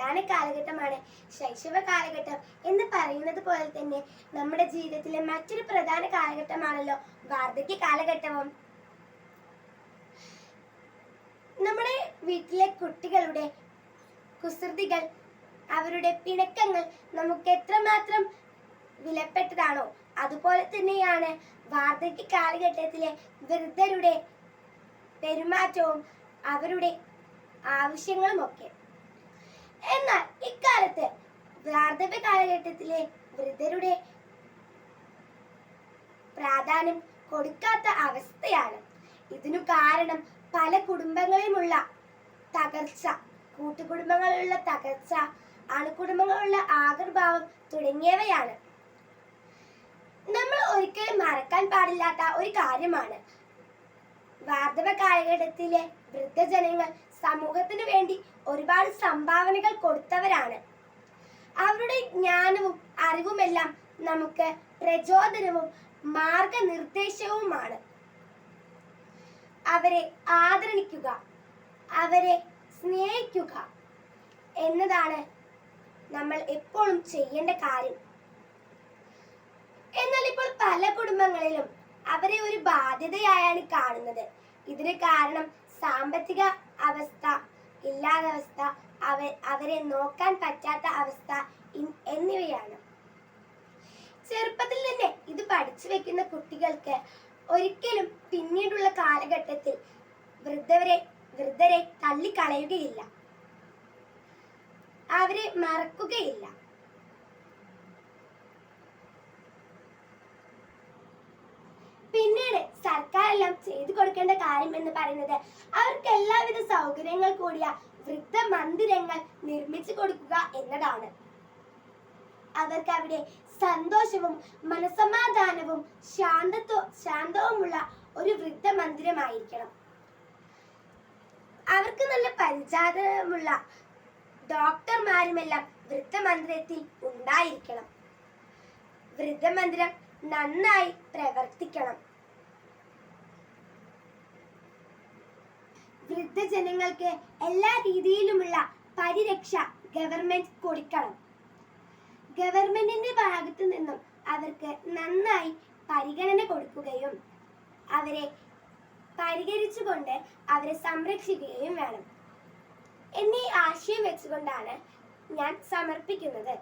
പ്രധാന കാലഘട്ടമാണ് ശൈശവ കാലഘട്ടം എന്ന് പറയുന്നത് പോലെ തന്നെ നമ്മുടെ ജീവിതത്തിലെ മറ്റൊരു പ്രധാന കാലഘട്ടമാണല്ലോ വാർദ്ധക്യ കാലഘട്ടവും. നമ്മുടെ വീട്ടിലെ കുട്ടികളുടെ കുസൃതികൾ, അവരുടെ പിണക്കങ്ങൾ നമുക്ക് എത്രമാത്രം വിലപ്പെട്ടതാണോ അതുപോലെ തന്നെയാണ് വാർദ്ധക്യ കാലഘട്ടത്തിലെ വൃദ്ധരുടെ പെരുമാറ്റവും അവരുടെ ആവശ്യങ്ങളുമൊക്കെ. എന്നാൽ ഇക്കാലത്ത് വാർദ്ധക്യ കാലഘട്ടത്തിലെ വൃദ്ധരുടെ പ്രാധാന്യം കൊടുക്കാത്ത അവസ്ഥയാണ്. ഇതിനു കാരണം പല കുടുംബങ്ങളിലുമുള്ള തകർച്ച, കൂട്ടുകുടുംബങ്ങളിലുള്ള തകർച്ച, അണുകുടുംബങ്ങളുള്ള ആവിർഭാവം തുടങ്ങിയവയാണ്. നമ്മൾ ഒരിക്കലും മറക്കാൻ പാടില്ലാത്ത ഒരു കാര്യമാണ്, വാർദ്ധക്യ കാലഘട്ടത്തിലെ വൃദ്ധജനങ്ങൾ സമൂഹത്തിന് വേണ്ടി ഒരുപാട് സംഭാവനകൾ കൊടുത്തവരാണ്. അവരുടെ ജ്ഞാനവും അറിവുമെല്ലാം നമുക്ക് പ്രചോദനവും മാർഗനിർദ്ദേശവുമാണ്. അവരെ ആദരിക്കുക, അവരെ സ്നേഹിക്കുക എന്നതാണ് നമ്മൾ എപ്പോഴും ചെയ്യേണ്ട കാര്യം. എന്നാൽ ഇപ്പോൾ പല കുടുംബങ്ങളിലും അവരെ ഒരു ബാധ്യതയായാണ് കാണുന്നത്. ഇതിന് കാരണം സാമ്പത്തിക അവസ്ഥ, ഇല്ലാത്തവസ്ഥ, അവരെ നോക്കാൻ പറ്റാത്ത അവസ്ഥ എന്നിവയാണ്. ചെറുപ്പത്തിൽ തന്നെ ഇത് പഠിച്ചു വെക്കുന്ന കുട്ടികൾക്ക് ഒരിക്കലും പിന്നീടുള്ള കാലഘട്ടത്തിൽ വൃദ്ധരെ തള്ളിക്കളയുകയില്ല, അവരെ മറക്കുകയില്ല. പിന്നീട് സർക്കാർ എല്ലാം ചെയ്തു കൊടുക്കേണ്ട കാര്യം എന്ന് പറയുന്നത് അവർക്ക് എല്ലാവിധ സൗകര്യങ്ങൾ കൂടിയ വൃദ്ധ മന്ദിരങ്ങൾ നിർമ്മിച്ചു കൊടുക്കുക എന്നതാണ്. അവർക്ക് അവിടെ സന്തോഷവും മനസമാധാനവും ശാന്തവുമുള്ള ഒരു വൃദ്ധ മന്ദിരമായിരിക്കണം. അവർക്ക് നല്ല പരിചാരമുള്ള ഡോക്ടർമാരുമെല്ലാം വൃദ്ധമന്ദിരത്തിൽ ഉണ്ടായിരിക്കണം. വൃദ്ധമന്ദിരം നന്നായി പ്രവർത്തിക്കണം. വൃദ്ധജനങ്ങൾക്ക് എല്ലാ രീതിയിലുമുള്ള പരിരക്ഷ ഗവൺമെന്റ് കൊടുക്കണം. ഗവൺമെന്റിന്റെ ഭാഗത്തു നിന്നും അവർക്ക് നന്നായി പരിഗണന കൊടുക്കുകയും അവരെ പരിഹരിച്ചുകൊണ്ട് അവരെ സംരക്ഷിക്കുകയും വേണം എന്നീ ആശയം വെച്ചുകൊണ്ടാണ് ഞാൻ സമർപ്പിക്കുന്നത്.